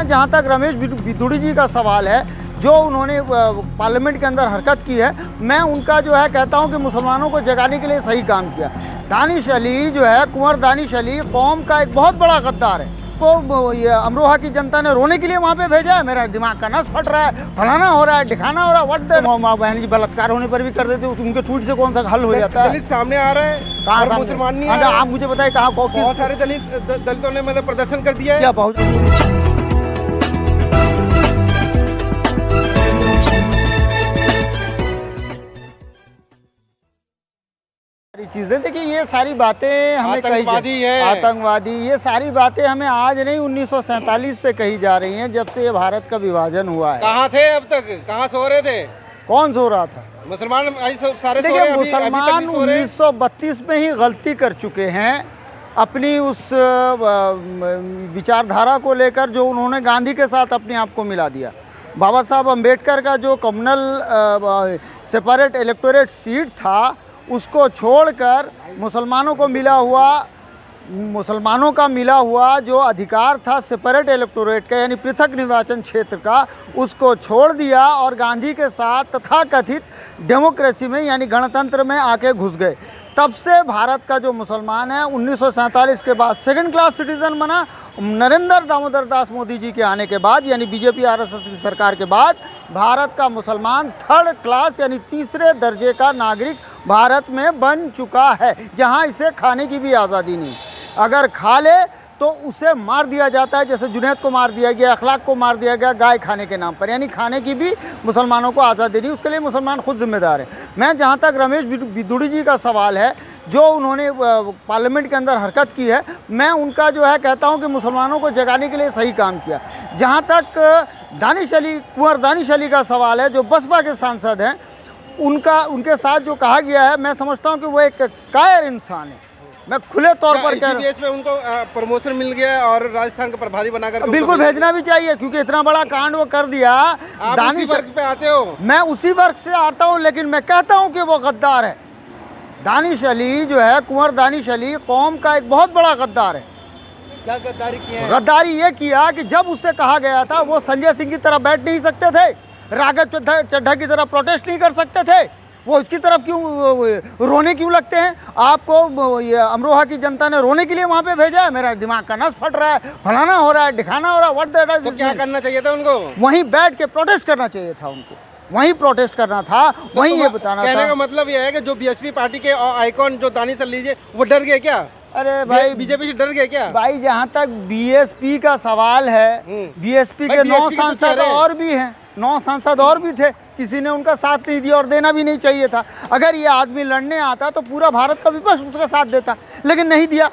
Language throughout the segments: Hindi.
जहाँ तक रमेश बिधूड़ी जी का सवाल है, जो उन्होंने पार्लियामेंट के अंदर हरकत की है, मैं उनका जो है कहता हूँ कि मुसलमानों को जगाने के लिए सही काम किया। दानिश अली जो है, कुंवर दानिश अली कौम का एक बहुत बड़ा गद्दार है। को ये अमरोहा की जनता ने रोने के लिए वहाँ पे भेजा है। मेरा दिमाग का नस फट रहा है, फलाना हो रहा है, दिखाना हो रहा है। व्हाट माँ बहन जी बलात्कार होने पर भी कर देते, उनके ट्वीट से कौन सा हल हो जाता है? दलित सामने आ रहा है, कहाँ मुसलमान नहीं आ रहा है? आप मुझे बताइए कहाँ बहुत सारे दलितों ने मतलब प्रदर्शन कर दिया है। क्या बहुत चीजें, देखिए ये सारी बातें हमें आतंकवादी, ये सारी बातें हमें आज नहीं 1947 से कही जा रही हैं, जब से ये भारत का विभाजन हुआ है। कहाँ थे अब तक? कहाँ सो रहे थे? कौन सो रहा था? मुसलमान सारे देखिए, मुसलमान 1932 में ही गलती कर चुके हैं अपनी उस विचारधारा को लेकर, जो उन्होंने गांधी के साथ अपने आप को मिला दिया। बाबा साहब अम्बेडकर का जो कम्युनल सेपरेट इलेक्टोरेट सीट था, उसको छोड़कर मुसलमानों का मिला हुआ जो अधिकार था सेपरेट इलेक्टोरेट का, यानी पृथक निर्वाचन क्षेत्र का, उसको छोड़ दिया और गांधी के साथ तथाकथित डेमोक्रेसी में यानी गणतंत्र में आके घुस गए। तब से भारत का जो मुसलमान है 1947 के बाद सेकंड क्लास सिटीज़न बना। नरेंद्र दामोदर दास मोदी जी के आने के बाद, यानी बीजेपी आरएसएस की सरकार के बाद, भारत का मुसलमान थर्ड क्लास यानी तीसरे दर्जे का नागरिक भारत में बन चुका है, जहां इसे खाने की भी आज़ादी नहीं। अगर खा ले तो उसे मार दिया जाता है, जैसे जुनैद को मार दिया गया, अखलाक को मार दिया गया गाय खाने के नाम पर, यानी खाने की भी मुसलमानों को आज़ादी नहीं। उसके लिए मुसलमान खुद जिम्मेदार है। मैं जहाँ तक रमेश बिधूड़ी जी का सवाल है, जो उन्होंने पार्लियामेंट के अंदर हरकत की है, मैं उनका जो है कहता हूँ कि मुसलमानों को जगाने के लिए सही काम किया। जहाँ तक दानिश अली, कुंवर दानिश अली का सवाल है, जो बसपा के सांसद हैं, उनके साथ जो कहा गया है, मैं समझता हूँ कि वो एक कायर इंसान है। मैं खुले तौर पर कह रहा हूँ, उनको प्रमोशन मिल गया और राजस्थान का प्रभारी बनाकर बिल्कुल भेजना भी चाहिए, क्योंकि इतना बड़ा कांड वो कर दिया। दानिश वर्ग पे आते हो? मैं उसी वर्ग से आता हूँ, लेकिन मैं कहता हूँ कि वो गद्दार है। दानिश अली जो है, कुंवर दानिश अली कौम का एक बहुत बड़ा गद्दार है। क्या गद्दारी किया है? गद्दारी ये किया कि जब उससे कहा गया था, वो संजय सिंह की तरह बैठ नहीं सकते थे, राघव चड्ढा की तरह प्रोटेस्ट नहीं कर सकते थे, वो इसकी तरफ क्यों रोने क्यों लगते हैं? आपको ये अमरोहा की जनता ने रोने के लिए वहाँ पे भेजा है। मेरा दिमाग का नस फट रहा है, फलाना हो रहा है, दिखाना हो रहा है। What that is? क्या करना चाहिए था उनको? वहीं बैठ के प्रोटेस्ट करना चाहिए था उनको, वहीं प्रोटेस्ट करना था, वहीं ये बताना था। कहने का मतलब ये है कि जो बीएसपी पार्टी के आइकॉन जो दानिश अली जी, वो डर गए क्या? अरे भाई, बीजेपी से डर गए क्या? भाई, जहाँ तक बीएसपी का सवाल है, बीएसपी के 9 सांसद और भी हैं, 9 सांसद और भी थे, किसी ने उनका साथ नहीं दिया और देना भी नहीं चाहिए था। अगर ये आदमी लड़ने आता तो पूरा भारत का विपक्ष उसका साथ देता, लेकिन नहीं दिया,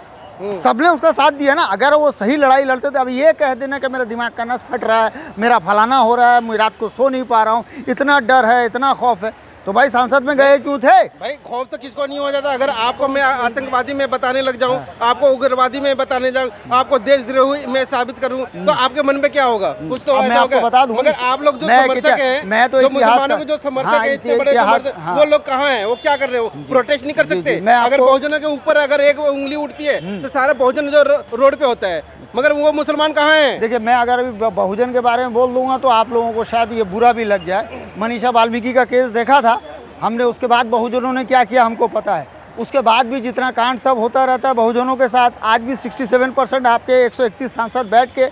सबने उसका साथ दिया ना। अगर वो सही लड़ाई लड़ते थे, अब ये कह देना कि मेरा दिमाग का नस फट रहा है, मेरा फलाना हो रहा है, मैं रात को सो नहीं पा रहा हूँ, इतना डर है, इतना खौफ है, तो भाई सांसद में गए क्यों थे? भाई खौफ तो किसको नहीं हो जाता। अगर आपको मैं आतंकवादी में बताने लग जाऊं, आपको उग्रवादी में बताने जाऊं, आपको देशद्रोही में साबित करूं, तो आपके मन में क्या होगा? कुछ तो ऐसा होगा। बता दूं, मगर आप लोग जो समर्थक हैं, जो मुसलमानों के जो समर्थक हैं, इतने बड़े समर्थक, वो लोग कहाँ हैं? वो क्या कर रहे हो? प्रोटेस्ट नहीं कर सकते? अगर बहुजनों के ऊपर अगर एक उंगली उठती है तो सारा बहुजन जो रोड पे होता है, मगर वो मुसलमान कहाँ हैं? देखिए, मैं अगर अभी बहुजन के बारे में बोल दूंगा तो आप लोगों को शायद ये बुरा भी लग जाए। मनीषा वाल्मीकि का केस देखा था हमने, उसके बाद बहुजनों ने क्या किया हमको पता है। उसके बाद भी जितना कांड सब होता रहता है बहुजनों के साथ, आज भी 67% आपके 131 सांसद बैठ के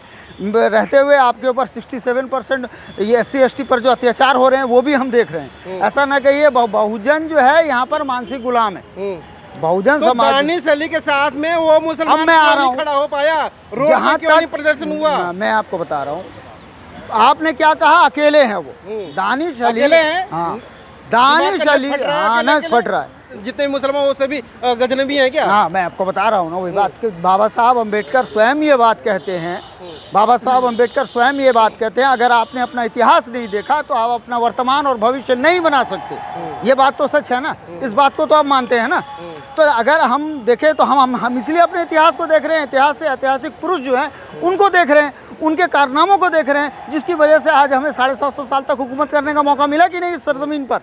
रहते हुए आपके ऊपर 67% ये SC ST पर जो अत्याचार हो रहे हैं वो भी हम देख रहे हैं। ऐसा ना कहिए, बहुजन जो है यहाँ पर मानसिक गुलाम है। बहुजन तो समाज दानिश अली के साथ में वो मुसलमान मैं आ रहा हूँ, खड़ा हो पाया, जहाँ तक प्रदर्शन हुआ। मैं आपको बता रहा हूँ, आपने क्या कहा, अकेले हैं वो। दानिश अली अकेले हैं? हाँ, दानिश अली नस फट रहा है। जितने मुसलमान वो सभी गजनबी हैं क्या? हाँ, मैं आपको बता रहा हूँ ना वही बात कि बाबा साहब अम्बेडकर स्वयं ये बात कहते हैं। बाबा साहब अम्बेडकर स्वयं ये बात कहते हैं, अगर आपने अपना इतिहास नहीं देखा तो आप अपना वर्तमान और भविष्य नहीं बना सकते। ये बात तो सच है ना, इस बात को तो आप मानते हैं ना। तो अगर हम देखें तो हम इसलिए अपने इतिहास को देख रहे हैं, इतिहास से ऐतिहासिक पुरुष जो हैं उनको देख रहे हैं, उनके कारनामों को देख रहे हैं, जिसकी वजह से आज हमें 750 साल तक हुकूमत करने का मौका मिला कि नहीं इस सरजमीन पर।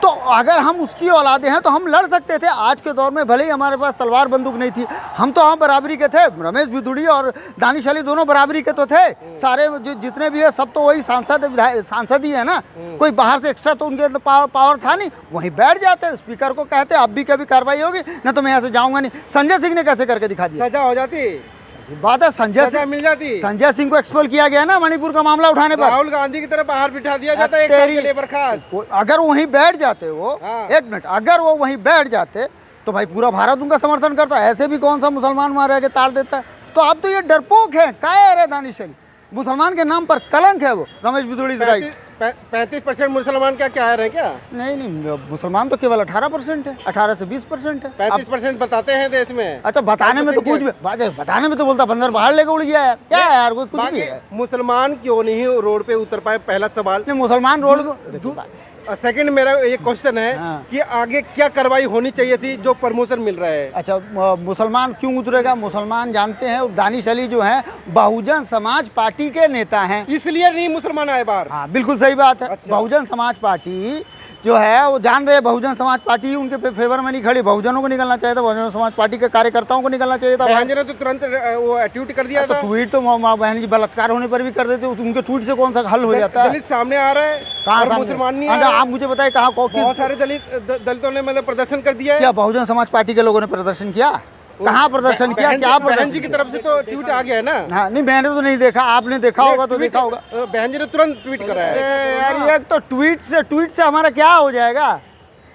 तो अगर हम उसकी औलादे हैं तो हम लड़ सकते थे। आज के दौर में भले ही हमारे पास तलवार बंदूक नहीं थी, हम तो हम बराबरी के थे। रमेश बिदुड़ी और दानिश अली दोनों बराबरी के तो थे। सारे जितने भी है सब तो वही सांसद ही है ना, कोई बाहर से एक्स्ट्रा तो उनके अंदर पावर था नहीं। वहीं बैठ जाते, स्पीकर को कहते अब भी कभी कार्रवाई होगी ना तो मैं यहाँ से जाऊंगा नहीं। संजय सिंह ने कैसे करके दिखा दिया? सजा हो जाती, बात है। संजय मिल जाती। संजय सिंह को एक्सपोल किया गया ना मणिपुर का मामला उठाने पर। राहुल गांधी की तरह बाहर बिठा दिया जाता है, 1 साल के लिए बर्खास्त। अगर वहीं बैठ जाते वो, एक मिनट, अगर वो वहीं बैठ जाते तो भाई पूरा भारत उनका समर्थन करता। ऐसे भी कौन सा मुसलमान वहां रह के ताड़ देता है? तो अब तो ये डरपोक है, कायर है दानिश अली, मुसलमान के नाम पर कलंक है वो। रमेश बिदुड़ी 35% मुसलमान क्या कह रहे हैं क्या? नहीं, मुसलमान तो केवल 18% है, 18 से 20% है। 35% बताते हैं देश में। अच्छा, बताने में तो कुछ भी, बताने में तो बोलता बंदर बाहर लेके उड़ गया यार, क्या यार कोई कुछ भी है। मुसलमान क्यों नहीं रोड पे उतर पाए, पहला सवाल। नहीं, मुसलमान रोड। सेकंड मेरा ये क्वेश्चन है कि आगे क्या कार्रवाई होनी चाहिए थी जो प्रमोशन मिल रहा है? अच्छा, मुसलमान क्यों उतरेगा? मुसलमान जानते हैं दानिश अली जो है बहुजन समाज पार्टी के नेता हैं, इसलिए नहीं मुसलमान आए बाहर। हाँ, बिल्कुल सही बात है। अच्छा। बहुजन समाज पार्टी जो है वो जान रहे हैं बहुजन समाज पार्टी उनके फेवर में नहीं खड़ी। बहुजनों को निकलना चाहिए था, बहुजन समाज पार्टी के कार्यकर्ताओं को निकलना चाहिए था। बहन जी ने तो तुरंत वो ट्वीट कर दिया था। ट्वीट तो बहन जी बलात्कार होने पर भी कर देते, उनके ट्वीट से कौन सा हल हो जाता है? दलित सामने आ रहा है, कहाँ मुसलमान नहीं? आप मुझे बताए कहाँ? बहुत सारे दलितों ने मतलब प्रदर्शन कर दिया है। क्या बहुजन समाज पार्टी के लोगों ने प्रदर्शन किया? कहाँ प्रदर्शन किया? क्या बहन जी की तरफ से तो ट्वीट आ गया है ना? हाँ, नहीं, मैंने तो नहीं देखा, आपने देखा होगा तो देखा होगा। बहन जी ने तुरंत ट्वीट करा है यार। ये तो ट्वीट से हमारा क्या हो जाएगा?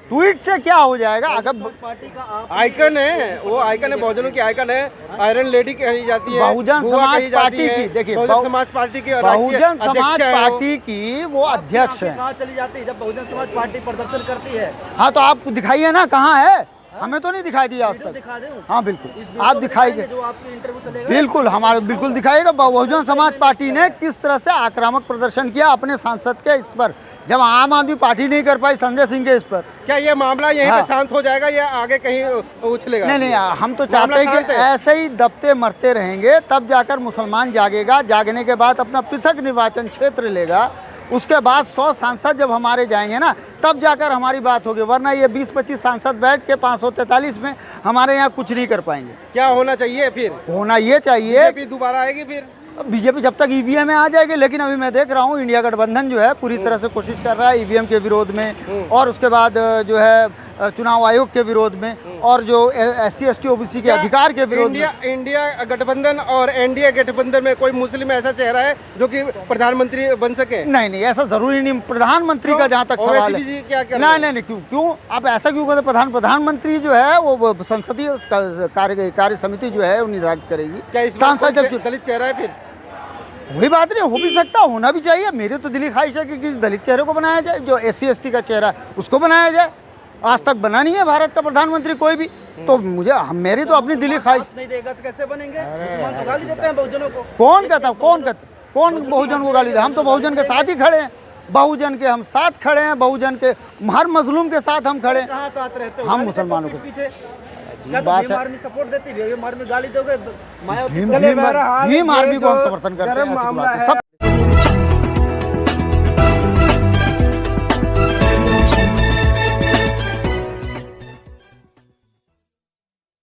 ट्वीट से क्या हो जाएगा? अगर पार्टी का आइकन है, वो आइकन है, बहुजनों की आइकन है, आयरन लेडी कही जाती है, बहुजन समाज पार्टी की। देखिए, बहुजन समाज पार्टी की, बहुजन समाज पार्टी की वो अध्यक्ष है। कहाँ चली जाती है जब बहुजन समाज पार्टी प्रदर्शन करती है? हाँ, तो आप दिखाइए ना कहाँ है। हमें तो नहीं दिखाई दिया आज तक। दिखा दें? हाँ बिल्कुल, आप दिखाइए, जो आपकी इंटरव्यू चलेगा बिल्कुल हमारे बिल्कुल दिखाइएगा। बहुजन समाज पार्टी ने किस तरह से आक्रामक प्रदर्शन किया अपने सांसद के इस पर, जब आम आदमी पार्टी नहीं कर पाई संजय सिंह के इस पर। क्या ये मामला यहीं पे शांत हो जाएगा या आगे कहीं उछलेगा? नहीं, हम तो चाहते हैं कि ऐसे ही दबते मरते रहेंगे, तब जाकर मुसलमान जागेगा। जागने के बाद अपना पृथक निर्वाचन क्षेत्र लेगा, उसके बाद 100 सांसद जब हमारे जाएंगे ना, तब जाकर हमारी बात होगी। वरना ये 20-25 सांसद बैठ के 543 में हमारे यहाँ कुछ नहीं कर पाएंगे। क्या होना चाहिए फिर? होना ये चाहिए बीजेपी दोबारा आएगी फिर। बीजेपी जब तक ईवीएम में आ जाएगी, लेकिन अभी मैं देख रहा हूँ इंडिया गठबंधन जो है पूरी तरह से कोशिश कर रहा है ईवीएम के विरोध में, और उसके बाद जो है चुनाव आयोग के विरोध में, और जो SC ST OBC के अधिकार के विरोध में। इंडिया गठबंधन और एनडीए गठबंधन में कोई मुस्लिम ऐसा चेहरा है जो कि प्रधानमंत्री बन सके? नहीं, ऐसा जरूरी नहीं। प्रधानमंत्री का जहाँ तक सवाल है, नहीं, क्यों आप ऐसा क्यों कहते? प्रधानमंत्री जो है वो संसदीय कार्य समिति जो है वो निर्धारित करेगी। सांसद जब दलित चेहरा है फिर वही बात नहीं, हो भी सकता, होना भी चाहिए। मेरी तो दिली ख्वाहिश है कि किसी दलित चेहरे को बनाया जाए, जो SC ST का चेहरा उसको बनाया जाए। आज तक बना नहीं है भारत का प्रधानमंत्री कोई भी, तो मेरी तो अपनी दिली ख्वाहिश। नहीं देगा तो कैसे बनेंगे? मुसलमान तो गाली देते हैं बहुजनों को। कौन कहता? कौन बहुजन को गाली दे? हम तो बहुजन के साथ ही खड़े हैं, बहुजन के हम साथ खड़े हैं, बहुजन के हर मजलूम के साथ हम खड़े हैं। कहाँ साथ रहते हो? हम मुसलमानों के पीछे भीम आर्मी सपोर्ट देती है, भीम आर्मी गाली दोगे? भीम आर्मी को हम समर्थन करते हैं, ऐसी बात है। सब